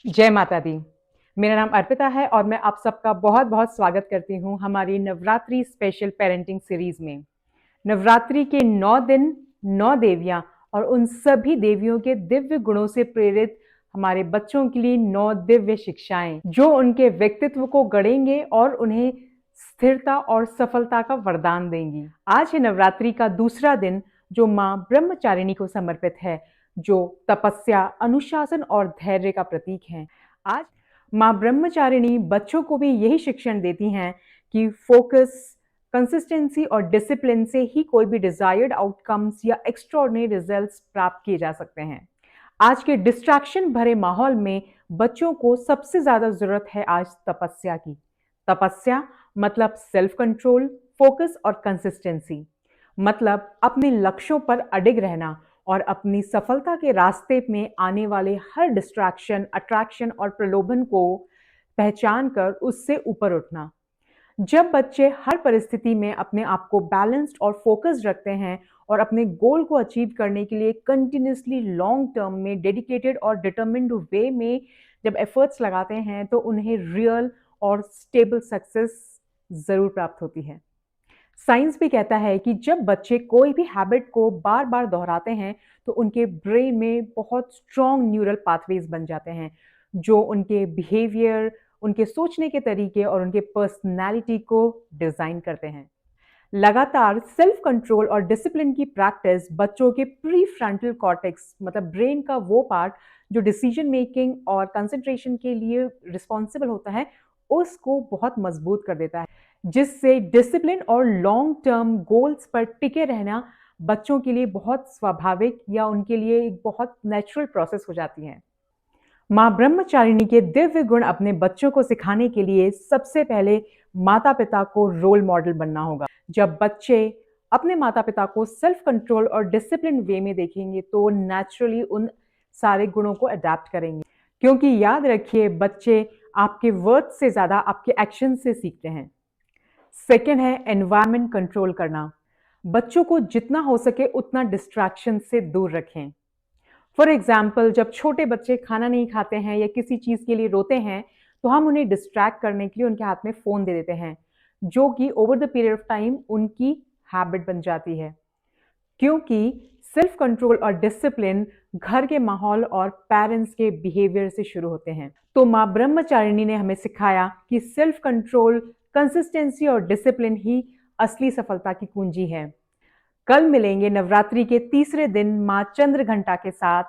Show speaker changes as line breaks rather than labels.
जय माता दी। मेरा नाम अर्पिता है और मैं आप सबका बहुत-बहुत स्वागत करती हूँ हमारी नवरात्रि स्पेशल पेरेंटिंग सीरीज़ में। नवरात्रि के 9 दिन, 9 देवियाँ और उन सभी देवियों के दिव्य गुणों से प्रेरित हमारे बच्चों के लिए 9 दिव्य शिक्षाएँ, जो उनके व्यक्तित्व को गढ़ेंगे और उन्हें स्थिरता और सफलता का वरदान देंगी। आज है नवरात्रि का दूसरा दिन, जो माँ ब्रह्मचारिणी को समर्पित है, जो तपस्या, अनुशासन और धैर्य का प्रतीक है। आज माँ ब्रह्मचारिणी बच्चों को भी यही शिक्षण देती हैं कि फोकस, कंसिस्टेंसी और डिसिप्लिन से ही कोई भी डिजायर्ड आउटकम्स या एक्स्ट्राऑर्डिनरी रिजल्ट्स प्राप्त किए जा सकते हैं। आज के डिस्ट्रैक्शन भरे माहौल में बच्चों को सबसे ज्यादा जरूरत है आज तपस्या की। तपस्या मतलब सेल्फ कंट्रोल, फोकस और कंसिस्टेंसी। मतलब अपने लक्ष्यों पर अडिग रहना और अपनी सफलता के रास्ते में आने वाले हर डिस्ट्रैक्शन, अट्रैक्शन और प्रलोभन को पहचान कर उससे ऊपर उठना। जब बच्चे हर परिस्थिति में अपने आप को बैलेंस्ड और फोकस्ड रखते हैं और अपने गोल को अचीव करने के लिए कंटिन्यूसली लॉन्ग टर्म में डेडिकेटेड और डिटर्मिन्ड वे में जब एफर्ट्स लगाते हैं, तो उन्हें रियल और स्टेबल सक्सेस जरूर प्राप्त होती है। साइंस भी कहता है कि जब बच्चे कोई भी हैबिट को बार बार दोहराते हैं, तो उनके ब्रेन में बहुत स्ट्रॉन्ग न्यूरल पाथवेज बन जाते हैं, जो उनके बिहेवियर, उनके सोचने के तरीके और उनके पर्सनैलिटी को डिजाइन करते हैं। लगातार सेल्फ कंट्रोल और डिसिप्लिन की प्रैक्टिस बच्चों के प्री फ्रंटल कॉर्टेक्स, मतलब ब्रेन का वो पार्ट जो डिसीजन मेकिंग और कंसंट्रेशन के लिए रिस्पॉन्सिबल होता है, उसको बहुत मजबूत कर देता है, जिससे डिसिप्लिन और लॉन्ग टर्म गोल्स पर टिके रहना बच्चों के लिए बहुत स्वाभाविक या उनके लिए एक बहुत नेचुरल प्रोसेस हो जाती है। माँ ब्रह्मचारिणी के दिव्य गुण अपने बच्चों को सिखाने के लिए सबसे पहले माता पिता को रोल मॉडल बनना होगा। जब बच्चे अपने माता पिता को सेल्फ कंट्रोल और डिसिप्लिन वे में देखेंगे, तो नेचुरली उन सारे गुणों को अडेप्ट करेंगे। क्योंकि याद रखिए, बच्चे आपके वर्ड से ज्यादा आपके एक्शन से सीखते हैं। सेकेंड है एनवायरमेंट कंट्रोल करना। बच्चों को जितना हो सके उतना डिस्ट्रैक्शन से दूर रखें। फॉर एग्जाम्पल, जब छोटे बच्चे खाना नहीं खाते हैं या किसी चीज के लिए रोते हैं, तो हम उन्हें डिस्ट्रैक्ट करने के लिए उनके हाथ में फोन दे देते हैं, जो कि over the period of time उनकी हैबिट बन जाती है। क्योंकि सेल्फ कंट्रोल और डिसिप्लिन घर के माहौल और पेरेंट्स के बिहेवियर से शुरू होते हैं। तो माँ ब्रह्मचारिणी ने हमें सिखाया कि सेल्फ कंट्रोल, कंसिस्टेंसी और डिसिप्लिन ही असली सफलता की कुंजी है। कल मिलेंगे नवरात्रि के तीसरे दिन माँ चंद्रघंटा के साथ।